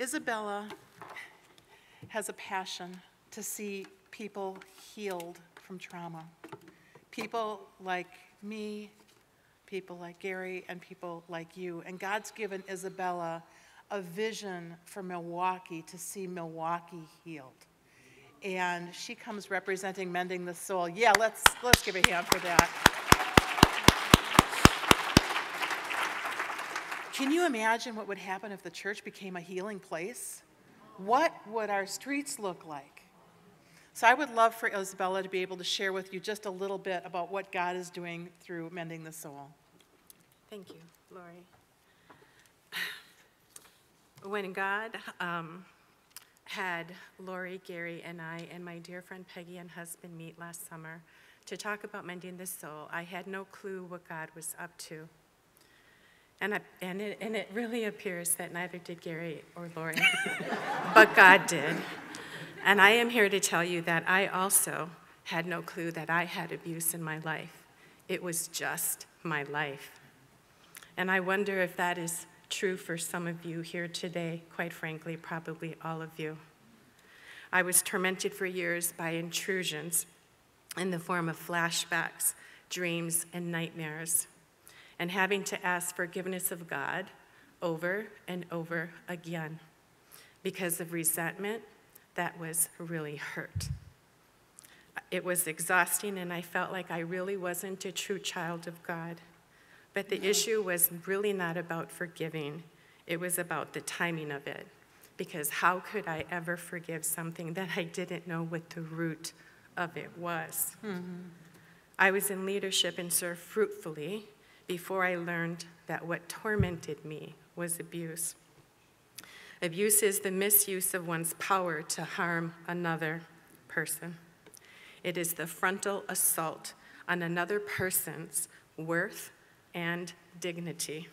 Isabella has a passion to see people healed from trauma. People like me, people like Gary, and people like you. And God's given Isabella a vision for Milwaukee to see Milwaukee healed. And she comes representing Mending the Soul. Yeah, let's give a hand for that. Can you imagine what would happen if the church became a healing place? What would our streets look like? So I would love for Isabella to be able to share with you just a little bit about what God is doing through Mending the Soul. Thank you, Lori. When God had Lori, Gary, and I, and my dear friend Peggy and husband meet last summer to talk about Mending the Soul, I had no clue what God was up to. And it really appears that neither did Gary or Lori, but God did. And I am here to tell you that I also had no clue that I had abuse in my life. It was just my life. And I wonder if that is true for some of you here today, quite frankly, probably all of you. I was tormented for years by intrusions in the form of flashbacks, dreams, and nightmares, and having to ask forgiveness of God over and over again because of resentment that was really hurt. It was exhausting, and I felt like I really wasn't a true child of God. But the issue was really not about forgiving. It was about the timing of it. Because how could I ever forgive something that I didn't know what the root of it was? Mm-hmm. I was in leadership and served fruitfully before I learned that what tormented me was abuse. Abuse is the misuse of one's power to harm another person. It is the frontal assault on another person's worth and dignity.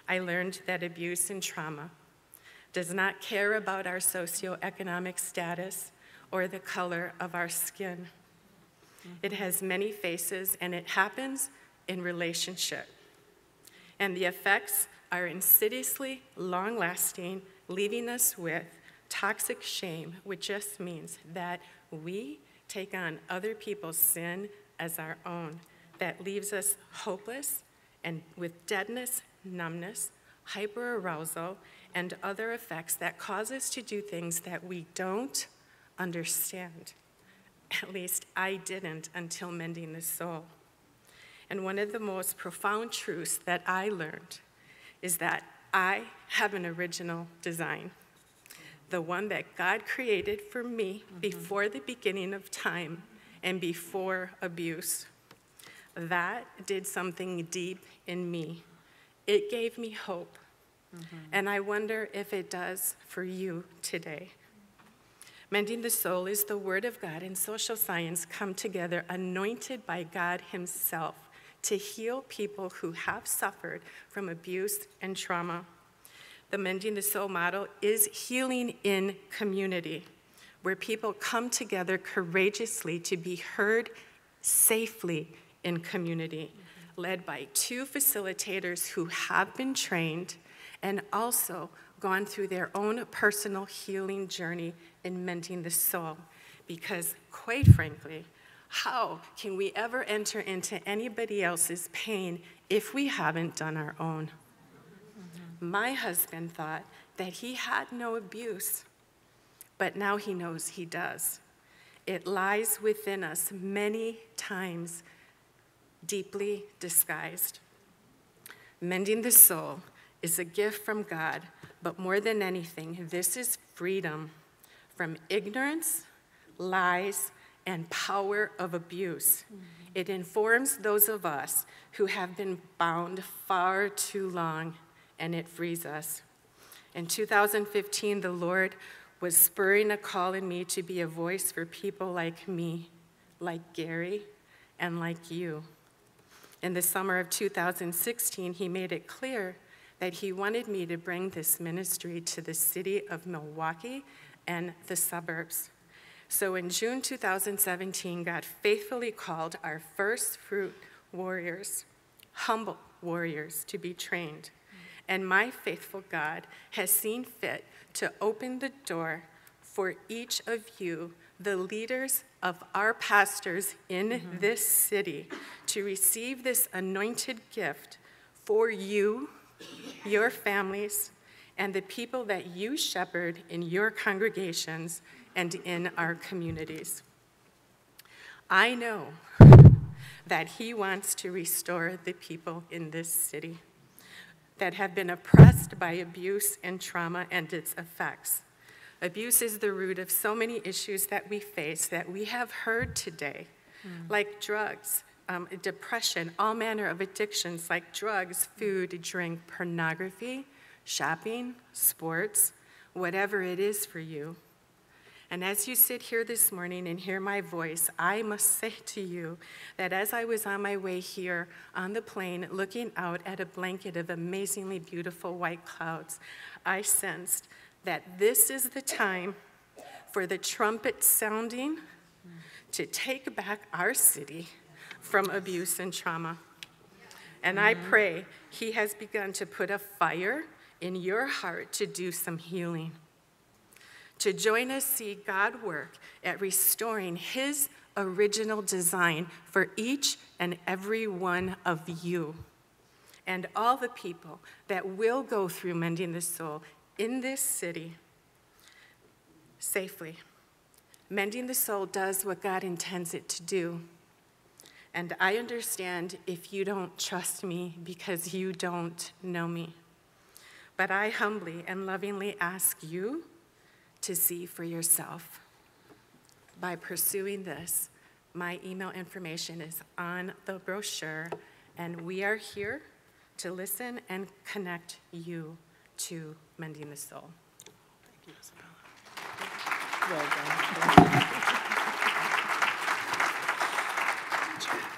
I learned that abuse and trauma does not care about our socioeconomic status or the color of our skin. It has many faces, and it happens in relationship. And the effects are insidiously long-lasting, leaving us with toxic shame, which just means that we take on other people's sin as our own. That leaves us hopeless and with deadness, numbness, hyperarousal, and other effects that cause us to do things that we don't understand. At least I didn't until Mending the Soul. And one of the most profound truths that I learned is that I have an original design, the one that God created for me before the beginning of time and before abuse. That did something deep in me. It gave me hope, and I wonder if it does for you today. Mending the Soul is the Word of God and social science come together, anointed by God Himself, to heal people who have suffered from abuse and trauma. The Mending the Soul model is healing in community, where people come together courageously to be heard safely in community, led by two facilitators who have been trained and also gone through their own personal healing journey in Mending the Soul. Because, quite frankly, how can we ever enter into anybody else's pain if we haven't done our own? My husband thought that he had no abuse, but now he knows he does. It lies within us many times, deeply disguised. Mending the Soul is a gift from God, but more than anything, this is freedom from ignorance, lies, and power of abuse. It informs those of us who have been bound far too long, and it frees us. In 2015, the Lord was spurring a call in me to be a voice for people like me, like Gary, and like you. In the summer of 2016, He made it clear that He wanted me to bring this ministry to the city of Milwaukee and the suburbs. So in June 2017, God faithfully called our first fruit warriors, humble warriors, to be trained. and my faithful God has seen fit to open the door for each of you, the leaders of our pastors in this city, to receive this anointed gift for you, your families, and the people that you shepherd in your congregations and in our communities. I know that he wants to restore the people in this city that have been oppressed by abuse and trauma and its effects. Abuse is the root of so many issues that we face that we have heard today, like drugs, depression, all manner of addictions like drugs, food, drink, pornography, shopping, sports, whatever it is for you. And as you sit here this morning and hear my voice, I must say to you that as I was on my way here on the plane looking out at a blanket of amazingly beautiful white clouds, I sensed that this is the time for the trumpet sounding to take back our city from abuse and trauma. And I pray he has begun to put a fire in your heart to do some healing, to join us see God work at restoring his original design for each and every one of you and all the people that will go through Mending the Soul in this city safely. Mending the Soul does what God intends it to do. And I understand if you don't trust me because you don't know me. But I humbly and lovingly ask you to see for yourself. By pursuing this, my email information is on the brochure, and we are here to listen and connect you to Mending the Soul. Thank you, Isabella. Well done.